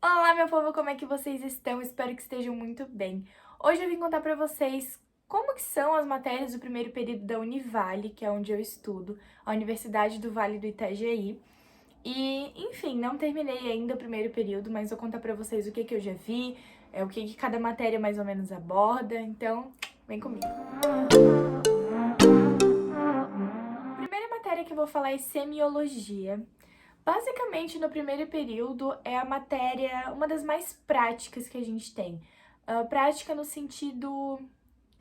Olá, meu povo, como é que vocês estão? Espero que estejam muito bem. Hoje eu vim contar pra vocês como que são as matérias do primeiro período da Univale, que é onde eu estudo, a Universidade do Vale do Itajaí. E, enfim, não terminei ainda o primeiro período, mas vou contar pra vocês o que que eu já vi, o que que cada matéria mais ou menos aborda, então vem comigo. A primeira matéria que eu vou falar é semiologia. Basicamente, no primeiro período é a matéria, uma das mais práticas que a gente tem. Prática no sentido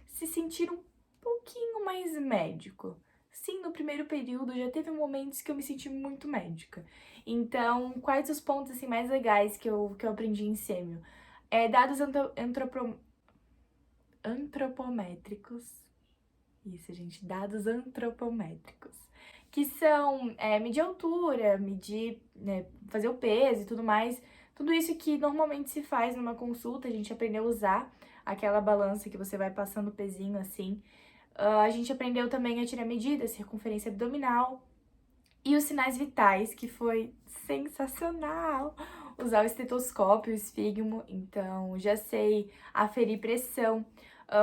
se sentir um pouquinho mais médico. Sim, no primeiro período já teve momentos que eu me senti muito médica. Então, quais os pontos assim mais legais que eu aprendi em sêmio? Dados antropométricos. Isso, gente, dados antropométricos, que são medir altura, medir, né, fazer o peso e tudo mais. Tudo isso que normalmente se faz numa consulta, a gente aprendeu a usar aquela balança que você vai passando o pezinho assim. A gente aprendeu também a tirar medidas, circunferência abdominal e os sinais vitais, que foi sensacional. Usar o estetoscópio, o esfigmo, então já sei aferir pressão,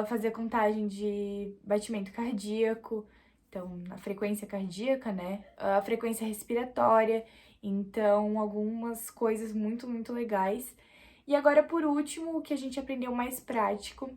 fazer contagem de batimento cardíaco, então a frequência cardíaca, né? A frequência respiratória, então algumas coisas muito legais. E agora, por último, o que a gente aprendeu mais prático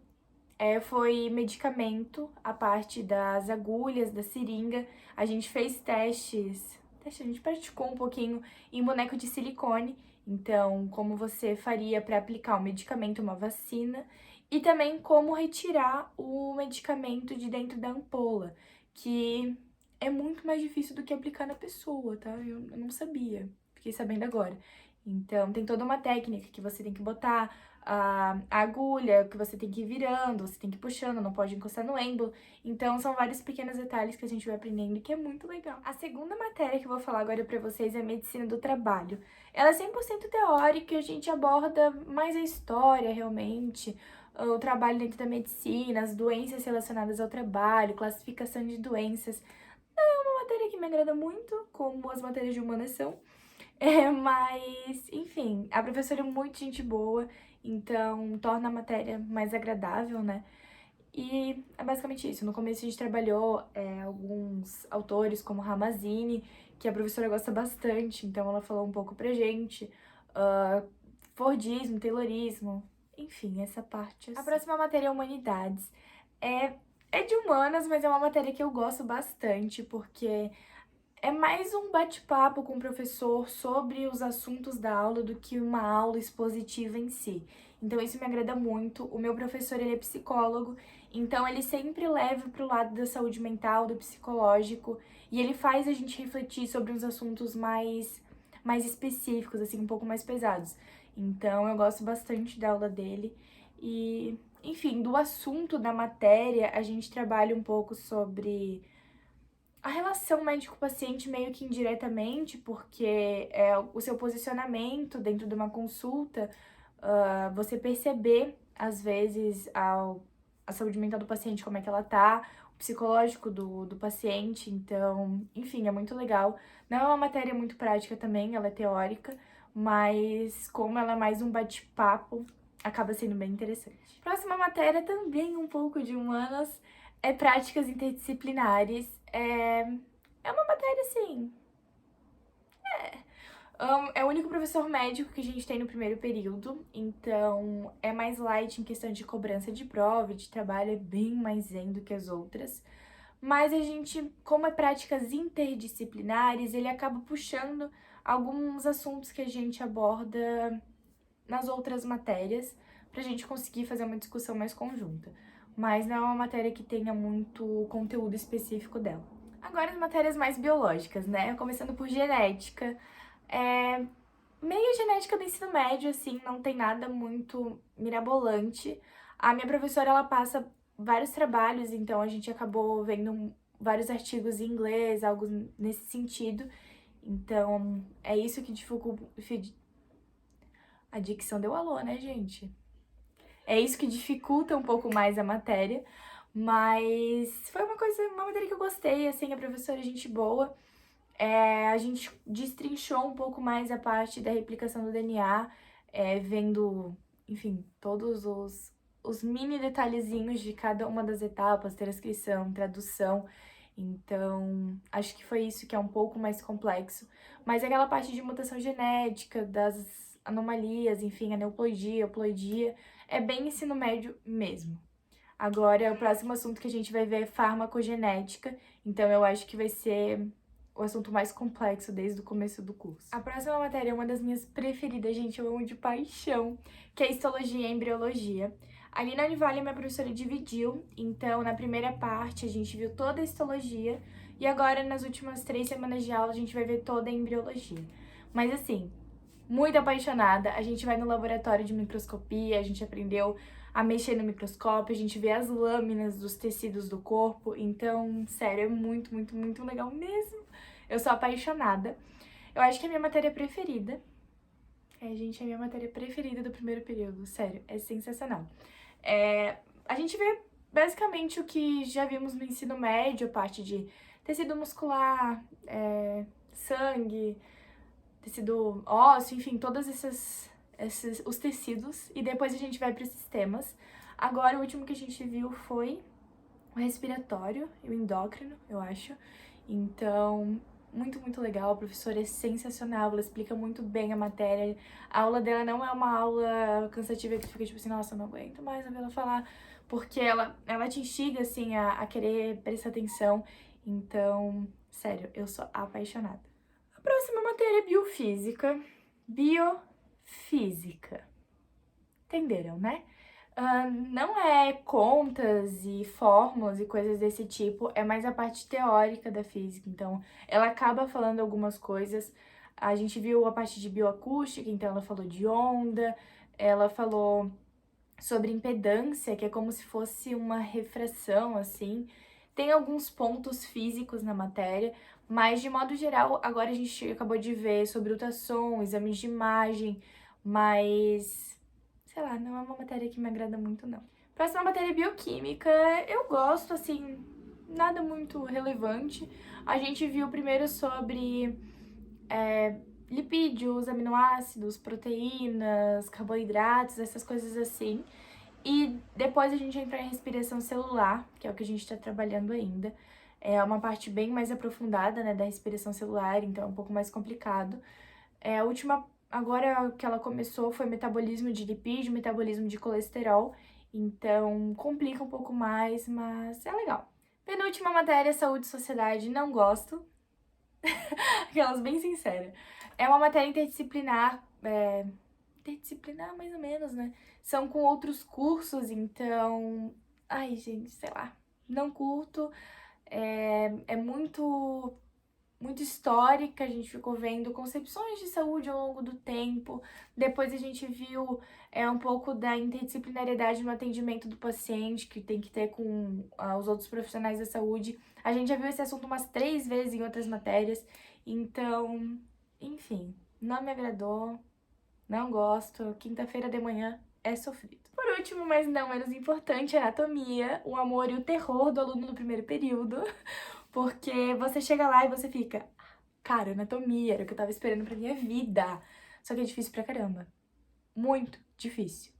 foi medicamento, a parte das agulhas, da seringa. A gente fez a gente praticou um pouquinho em boneco de silicone. Então, como você faria para aplicar um medicamento, uma vacina, e também como retirar o medicamento de dentro da ampola, que é muito mais difícil do que aplicar na pessoa, tá? Eu não sabia, fiquei sabendo agora. Então, tem toda uma técnica que você tem que botar a agulha, que você tem que ir virando, você tem que ir puxando, não pode encostar no êmbolo. Então, são vários pequenos detalhes que a gente vai aprendendo e que é muito legal. A segunda matéria que eu vou falar agora pra vocês é a medicina do trabalho. Ela é 100% teórica e a gente aborda mais a história, realmente, o trabalho dentro da medicina, as doenças relacionadas ao trabalho, classificação de doenças. É uma matéria que me agrada muito, como as matérias de humanas são. Mas, enfim, a professora é muito gente boa, então torna a matéria mais agradável, né? E é basicamente isso. No começo a gente trabalhou alguns autores, como Ramazzini, que a professora gosta bastante, então ela falou um pouco pra gente. ah, Fordismo, Taylorismo, enfim, essa parte assim. A próxima matéria é Humanidades. É, é de humanas, mas é uma matéria que eu gosto bastante, porque é mais um bate-papo com o professor sobre os assuntos da aula do que uma aula expositiva em si. Então isso me agrada muito. O meu professor, ele é psicólogo, então ele sempre leva para o lado da saúde mental, do psicológico, e ele faz a gente refletir sobre uns assuntos mais específicos, assim, um pouco mais pesados. Então eu gosto bastante da aula dele e, enfim, do assunto da matéria, a gente trabalha um pouco sobre a relação médico-paciente meio que indiretamente, porque é o seu posicionamento dentro de uma consulta, você perceber, às vezes, a saúde mental do paciente, como é que ela tá, o psicológico do paciente, então, enfim, é muito legal. Não é uma matéria muito prática também, ela é teórica, mas como ela é mais um bate-papo, acaba sendo bem interessante. Próxima matéria, também um pouco de humanas, é práticas interdisciplinares. É uma matéria assim. É o único professor médico que a gente tem no primeiro período, então é mais light em questão de cobrança de prova, de trabalho, é bem mais zen do que as outras. Mas a gente, como é práticas interdisciplinares, ele acaba puxando alguns assuntos que a gente aborda nas outras matérias, pra gente conseguir fazer uma discussão mais conjunta. Mas não é uma matéria que tenha muito conteúdo específico dela. Agora as matérias mais biológicas, né? Começando por genética. É meio genética do ensino médio, assim, não tem nada muito mirabolante. A minha professora, ela passa vários trabalhos, então a gente acabou vendo vários artigos em inglês, algo nesse sentido. Então, é isso que dificulta. A dicção deu alô, né, gente? É isso que dificulta um pouco mais a matéria, mas foi uma matéria que eu gostei, assim, a professora é gente boa. A gente destrinchou um pouco mais a parte da replicação do DNA. vendo, enfim, todos os mini detalhezinhos de cada uma das etapas, transcrição, tradução. Então, acho que foi isso que é um pouco mais complexo. Mas aquela parte de mutação genética, das anomalias, enfim, aneuploidia, euploidia, é bem ensino médio mesmo. Agora, o próximo assunto que a gente vai ver é farmacogenética, então eu acho que vai ser o assunto mais complexo desde o começo do curso. A próxima matéria é uma das minhas preferidas, gente, eu amo de paixão, que é histologia e embriologia. Ali na Univale, minha professora dividiu, então na primeira parte a gente viu toda a histologia, e agora nas últimas 3 semanas de aula a gente vai ver toda a embriologia. Mas assim, muito apaixonada, a gente vai no laboratório de microscopia, a gente aprendeu a mexer no microscópio, a gente vê as lâminas dos tecidos do corpo, então, sério, é muito, muito, muito legal mesmo. Eu sou apaixonada. Eu acho que é a minha matéria preferida. Gente, é a minha matéria preferida do primeiro período, sério, é sensacional. A gente vê basicamente o que já vimos no ensino médio, parte de tecido muscular, sangue, tecido ósseo, enfim, todos os tecidos, e depois a gente vai para os sistemas. Agora, o último que a gente viu foi o respiratório e o endócrino, eu acho. Então, muito, muito legal. A professora é sensacional, ela explica muito bem a matéria. A aula dela não é uma aula cansativa que fica tipo assim, nossa, eu não aguento mais ouvir ela falar, porque ela te instiga, assim, a querer prestar atenção. Então, sério, eu sou apaixonada. A próxima matéria é biofísica. Biofísica. Entenderam, né? Não é contas e fórmulas e coisas desse tipo, é mais a parte teórica da física. Então, ela acaba falando algumas coisas. A gente viu a parte de bioacústica, então ela falou de onda, ela falou sobre impedância, que é como se fosse uma refração, assim. Tem alguns pontos físicos na matéria, mas de modo geral, agora a gente acabou de ver sobre ultrassom, exames de imagem, mas, sei lá, não é uma matéria que me agrada muito, não. Próxima matéria é bioquímica. Eu gosto, assim, nada muito relevante. A gente viu primeiro sobre lipídios, aminoácidos, proteínas, carboidratos, essas coisas assim. E depois a gente entra em respiração celular, que é o que a gente está trabalhando ainda. É uma parte bem mais aprofundada, né, da respiração celular, então é um pouco mais complicado. A última, agora que ela começou, foi metabolismo de lipídio, metabolismo de colesterol, então complica um pouco mais, mas é legal. Penúltima matéria, saúde e sociedade, não gosto. Aquelas bem sinceras. É uma matéria interdisciplinar, interdisciplinar mais ou menos, né? São com outros cursos, então... Ai, gente, sei lá. Não curto. É muito histórica, a gente ficou vendo concepções de saúde ao longo do tempo. Depois a gente viu um pouco da interdisciplinariedade no atendimento do paciente, que tem que ter com os outros profissionais da saúde. A gente já viu esse assunto umas 3 vezes em outras matérias. Então, enfim, não me agradou, não gosto. Quinta-feira de manhã é sofrido. Por último, mas não menos importante, anatomia, o amor e o terror do aluno no primeiro período. Porque você chega lá e você fica, cara, anatomia era o que eu tava esperando pra minha vida. Só que é difícil pra caramba. Muito difícil.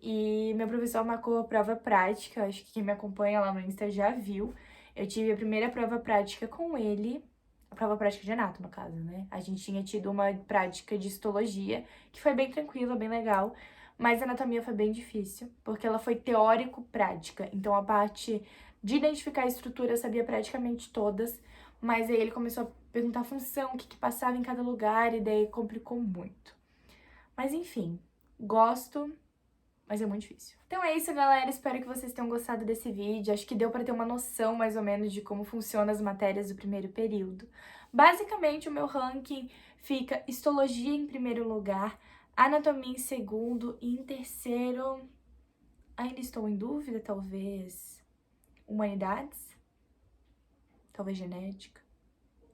E meu professor marcou a prova prática, acho que quem me acompanha lá no Insta já viu. Eu tive a primeira prova prática com ele, a prova prática de anato, no caso, né? A gente tinha tido uma prática de histologia, que foi bem tranquila, bem legal. Mas a anatomia foi bem difícil, porque ela foi teórico-prática. Então a parte de identificar a estrutura eu sabia praticamente todas, mas aí ele começou a perguntar a função, o que passava em cada lugar, e daí complicou muito. Mas enfim, gosto, mas é muito difícil. Então é isso, galera. Espero que vocês tenham gostado desse vídeo. Acho que deu pra ter uma noção, mais ou menos, de como funcionam as matérias do primeiro período. Basicamente, o meu ranking fica histologia em primeiro lugar, anatomia em segundo e em terceiro... Ainda estou em dúvida, talvez... humanidades? Talvez genética?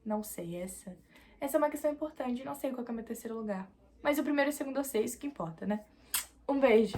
Não sei, essa é uma questão importante. Não sei qual que é o meu terceiro lugar. Mas o primeiro e o segundo eu sei, isso que importa, né? Um beijo!